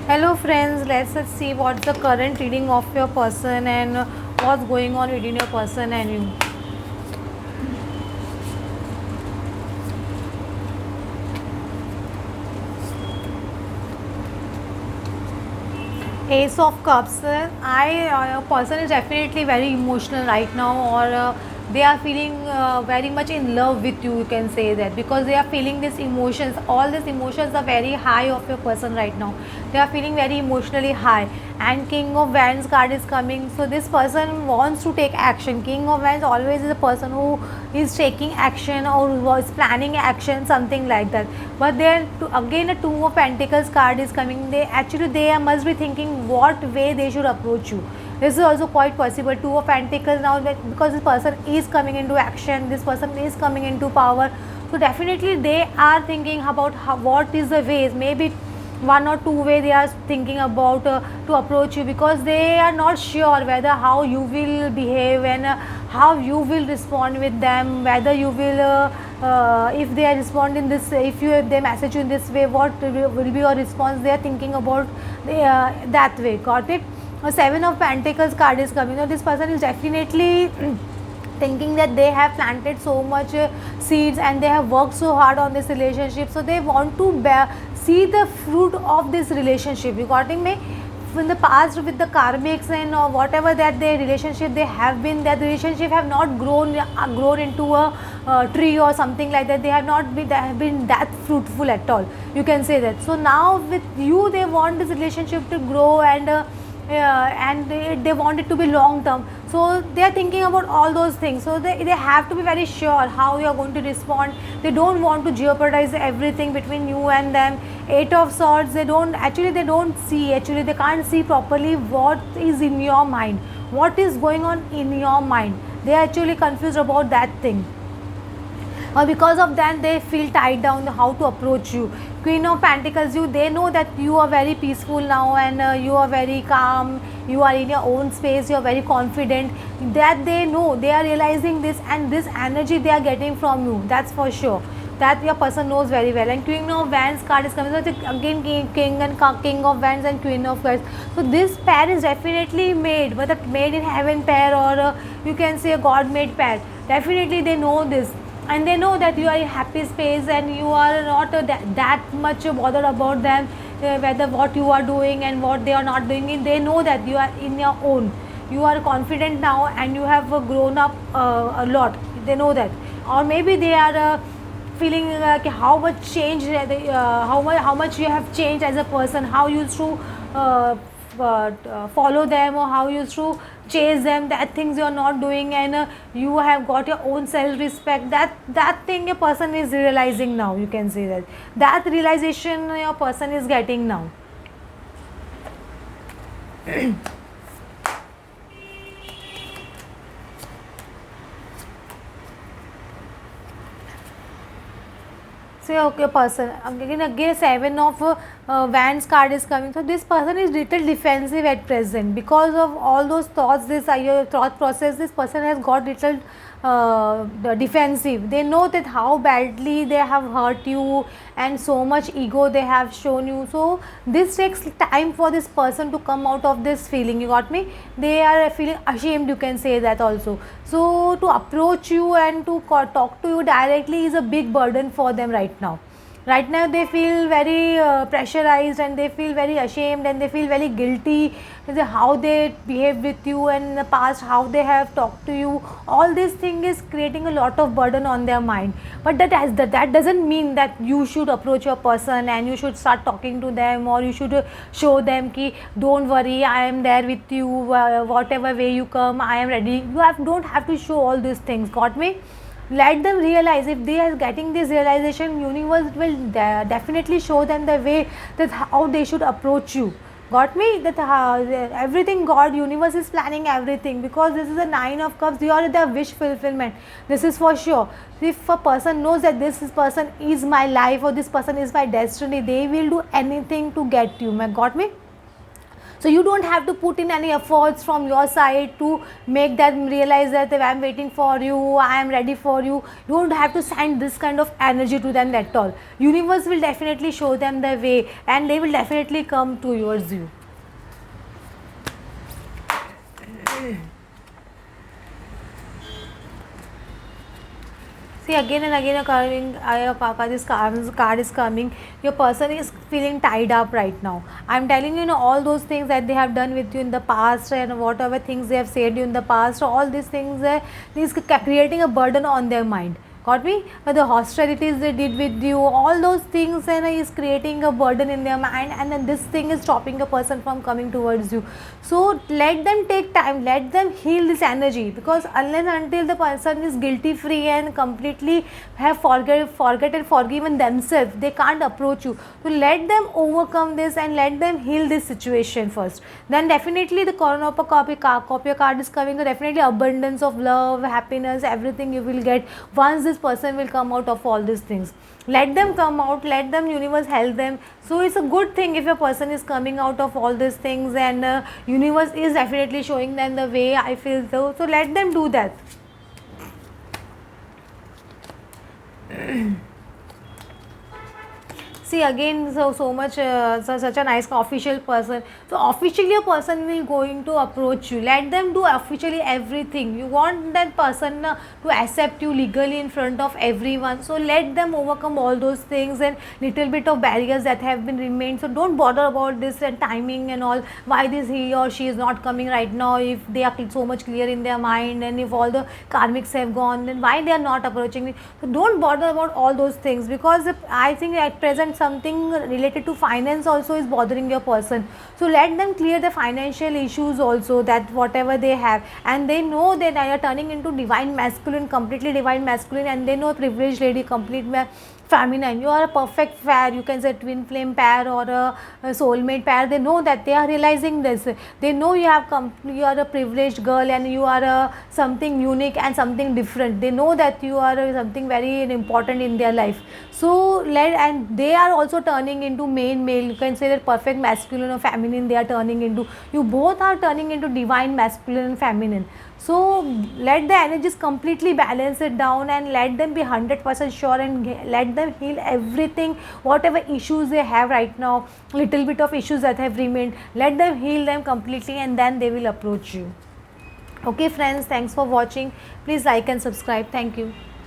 Hello friends, let's just see what's the current reading of your person and what's going on within your person and you. Ace of Cups. A person is definitely very emotional right now, or they are feeling very much in love with you. You can say that because they are feeling these emotions. All these emotions are very high of your person right now. They are feeling very emotionally high. And King of Wands card is coming. So this person wants to take action. King of Wands always is a person who is taking action or was planning action, something like that. But then again a Two of Pentacles card is coming. They must be thinking what way they should approach you. This is also quite possible. Two of Pentacles now, because this person is coming into action, this person is coming into power. So definitely they are thinking about what is the ways. Maybe one or two way they are thinking about to approach you, because they are not sure whether how you will behave and how you will respond with them, whether you will if they are responding this, if they message you in this way, what will be your response. They are thinking about that way. Got it? A Seven of Pentacles card is coming. Now this person is definitely thinking that they have planted so much seeds and they have worked so hard on this relationship, so they want to see the fruit of this relationship. You got me? In the past with the karmics and whatever that their relationship they have been, that relationship have not grown into a tree or something like that. They have not been, they have been that fruitful at all, you can say that. So now with you they want this relationship to grow and they want it to be long term. So they are thinking about all those things. So they have to be very sure how you are going to respond. They don't want to jeopardize everything between you and them. Eight of Swords, they don't see, actually they can't see properly what is in your mind, what is going on in your mind. They are actually confused about that thing, or because of that they feel tied down how to approach you. Queen of Pentacles, they know that you are very peaceful now and you are very calm, you are in your own space, you are very confident. That they know, they are realizing this, and this energy they are getting from you, that's for sure. That your person knows very well. And Queen of Wands card is coming. So again King of Wands and Queen of Wands. So this pair is definitely made, but a made in heaven pair, or you can say a God made pair. Definitely they know this, and they know that you are in happy space and you are not that much bothered about them, whether what you are doing and what they are not doing. They know that you are in your own, you are confident now and you have grown up a lot. They know that. Or maybe they are feeling like how much change how much you have changed as a person, how you used to follow them, or how you used to chase them, that things you are not doing, and you have got your own self respect. That thing a person is realizing now, you can say that. That realization your person is getting now. Say okay person, again Seven of Wands card is coming. So this person is little defensive at present because of all those thoughts. This your thought process, this person has got little defensive. They know that how badly they have hurt you and so much ego they have shown you. So this takes time for this person to come out of this feeling. You got me? They are feeling ashamed, you can say that also. So to approach you and to talk to you directly is a big burden for them right now. Right now they feel very pressurized, and they feel very ashamed, and they feel very guilty with how they behave with you, and in the past how they have talked to you. All this thing is creating a lot of burden on their mind. But that doesn't mean that you should approach your person and you should start talking to them, or you should show them ki don't worry, I am there with you, whatever way you come, I am ready. Don't have to show all these things. Got me? Let them realize. If they are getting this realization, universe will definitely show them the way that how they should approach you. Got me? That everything God universe is planning everything, because this is a Nine of Cups. You are the wish fulfillment. This is for sure. If a person knows that this person is my life, or this person is my destiny, they will do anything to get you. Got me? So you don't have to put in any efforts from your side to make them realize that I'm waiting for you, I am ready for you. You don't have to send this kind of energy to them at all. Universe will definitely show them the way, and they will definitely come towards you. See, again and again this card is coming. Your person is feeling tied up right now. I'm telling you, all those things that they have done with you in the past, and whatever things they have said you in the past, all these things is creating a burden on their mind. Got me? But the hostilities they did with you, all those things is creating a burden in their mind, and then this thing is stopping a person from coming towards you. So let them take time, let them heal this energy, because unless until the person is guilty free and completely have forgiven themselves, they can't approach you. So let them overcome this and let them heal this situation first. Then definitely the Coronopa copy card is coming. Definitely abundance of love, happiness, everything you will get once this person will come out of all these things. Let them come out, let them, universe help them. So it's a good thing if a person is coming out of all these things, and universe is definitely showing them the way, I feel so. So let them do that. See, again, so much such a nice official person. So officially a person will going to approach you. Let them do officially everything. You want that person to accept you legally in front of everyone. So let them overcome all those things and little bit of barriers that have been remained. So don't bother about this and timing and all. Why this he or she is not coming right now? If they are so much clear in their mind, and if all the karmics have gone, then why they are not approaching me? So don't bother about all those things, because I think at present something related to finance also is bothering your person. So let them clear the financial issues also, that whatever they have, and they know that they are turning into divine masculine, completely divine masculine, and they know privileged lady, complete feminine. You are a perfect pair, you can say twin flame pair or a soulmate pair. They know that, they are realizing this. They know you are a privileged girl, and you are something unique and something different. They know that you are something very important in their life. So and they are also turning into male. You can say that perfect masculine or feminine they are turning into. You both are turning into divine masculine and feminine. So let the energies completely balance it down, and let them be 100% sure, and let them heal everything, whatever issues they have right now, little bit of issues that have remained. Let them heal them completely, and then they will approach you. Okay friends, thanks for watching. Please like and subscribe. Thank you.